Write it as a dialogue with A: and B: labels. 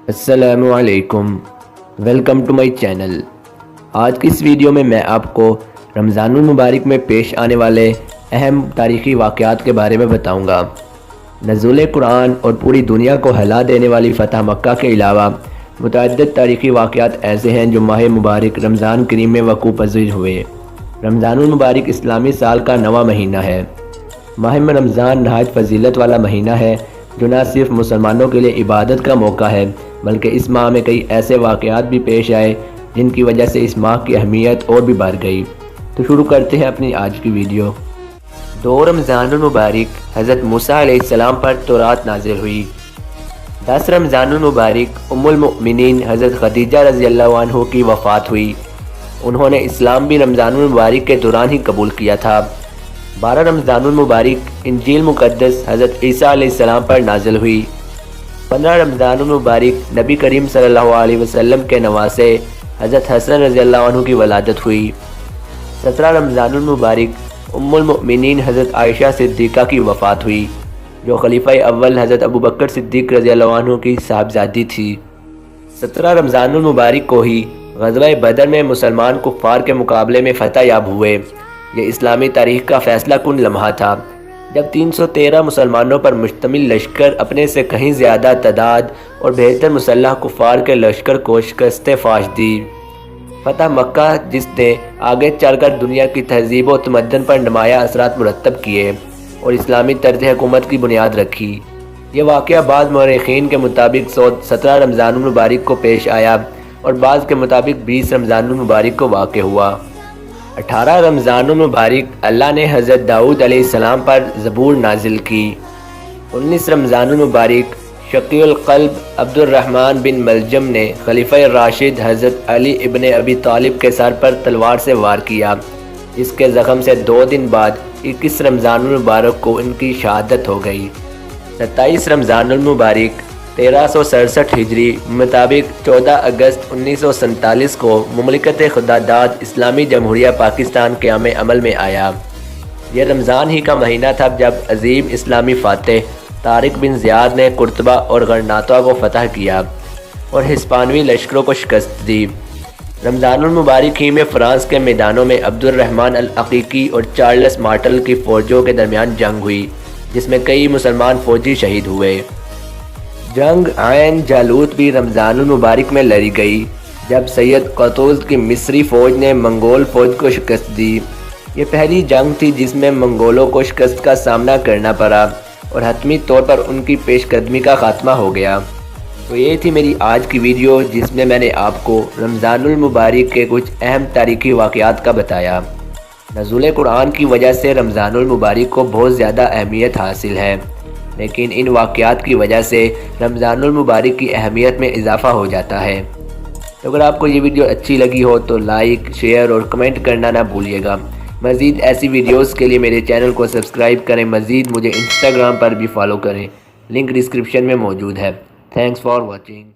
A: السلام علیکم، welcome to my channel. آج کی اس ویڈیو میں آپ کو رمضان المبارک میں پیش آنے والے اہم تاریخی واقعات کے بارے میں بتاؤں گا۔ نزول قرآن اور پوری دنیا کو ہلا دینے والی فتح مکہ کے علاوہ متعدد تاریخی واقعات ایسے ہیں جو ماہ مبارک رمضان کریم میں وقوع پذیر ہوئے۔ رمضان المبارک اسلامی سال کا 9واں مہینہ ہے۔ ماہ رمضان نہایت فضیلت والا مہینہ ہے جو نہ صرف مسلمانوں کے لیے عبادت کا موقع ہے بلکہ اس ماہ میں کئی ایسے واقعات بھی پیش آئے جن کی وجہ سے اس ماہ کی اہمیت اور بھی بڑھ گئی۔ تو شروع کرتے ہیں اپنی آج کی ویڈیو۔ 2 رمضان المبارک حضرت موسیٰ علیہ السلام پر تورات نازل ہوئی۔ 10 رمضان المبارک ام المؤمنین حضرت خدیجہ رضی اللہ عنہ کی وفات ہوئی۔ انہوں نے اسلام بھی رمضان المبارک کے دوران ہی قبول کیا تھا۔ 12 رمضان المبارک انجیل مقدس حضرت عیسیٰ علیہ السلام پر نازل ہوئی۔ 15 رمضان المبارک نبی کریم صلی اللہ علیہ وسلم کے نواسے حضرت حسن رضی اللہ عنہ کی ولادت ہوئی۔ 17 رمضان المبارک ام المؤمنین حضرت عائشہ صدیقہ کی وفات ہوئی جو خلیفہ اول حضرت ابوبکر صدیق رضی اللہ عنہ کی صاحبزادی تھی۔ 17 رمضان المبارک کو ہی غزوہ بدر میں مسلمان کفار کے مقابلے میں فتح یاب ہوئے۔ یہ اسلامی تاریخ کا فیصلہ کن لمحہ تھا جب 313 مسلمانوں پر مشتمل لشکر اپنے سے کہیں زیادہ تعداد اور بہتر مسلح کفار کے لشکر کو شکست فاش دی۔ فتح مکہ جس نے آگے چل کر دنیا کی تہذیب و تمدن پر نمایاں اثرات مرتب کیے اور اسلامی طرز حکومت کی بنیاد رکھی۔ یہ واقعہ بعض مورخین کے مطابق 17 رمضان المبارک کو پیش آیا اور بعض کے مطابق 20 رمضان المبارک کو واقع ہوا۔ 18 رمضان المبارک اللہ نے حضرت داؤد علیہ السلام پر زبور نازل کی۔ 19 رمضان المبارک شقی القلب عبد الرحمن بن ملجم نے خلیفہ راشد حضرت علی ابن ابی طالب کے سر پر تلوار سے وار کیا، جس کے زخم سے 2 دن بعد 21 رمضان المبارک کو ان کی شہادت ہو گئی۔ 27 رمضان المبارک 1367 ہجری مطابق 14 اگست 1947 کو مملکت خداداد اسلامی جمہوریہ پاکستان قیام عمل میں آیا۔ یہ رمضان ہی کا مہینہ تھا جب عظیم اسلامی فاتح طارق بن زیاد نے قرطبہ اور غرناطہ کو فتح کیا اور ہسپانوی لشکروں کو شکست دی۔ رمضان المبارک ہی میں فرانس کے میدانوں میں عبد الرحمن العقیقی اور چارلس مارٹل کی فوجوں کے درمیان جنگ ہوئی جس میں کئی مسلمان فوجی شہید ہوئے۔ جنگ عین جالوت بھی رمضان المبارک میں لڑی گئی جب سید قطز کی مصری فوج نے منگول فوج کو شکست دی۔ یہ پہلی جنگ تھی جس میں منگولوں کو شکست کا سامنا کرنا پڑا اور حتمی طور پر ان کی پیش قدمی کا خاتمہ ہو گیا۔ تو یہ تھی میری آج کی ویڈیو جس میں میں نے آپ کو رمضان المبارک کے کچھ اہم تاریخی واقعات کا بتایا۔ نزول قرآن کی وجہ سے رمضان المبارک کو بہت زیادہ اہمیت حاصل ہے، لیکن ان واقعات کی وجہ سے رمضان المبارک کی اہمیت میں اضافہ ہو جاتا ہے۔ تو اگر آپ کو یہ ویڈیو اچھی لگی ہو تو لائک، شیئر اور کمنٹ کرنا نہ بھولیے گا۔ مزید ایسی ویڈیوز کے لیے میرے چینل کو سبسکرائب کریں۔ مزید مجھے انسٹاگرام پر بھی فالو کریں، لنک ڈسکرپشن میں موجود ہے۔ Thanks for watching.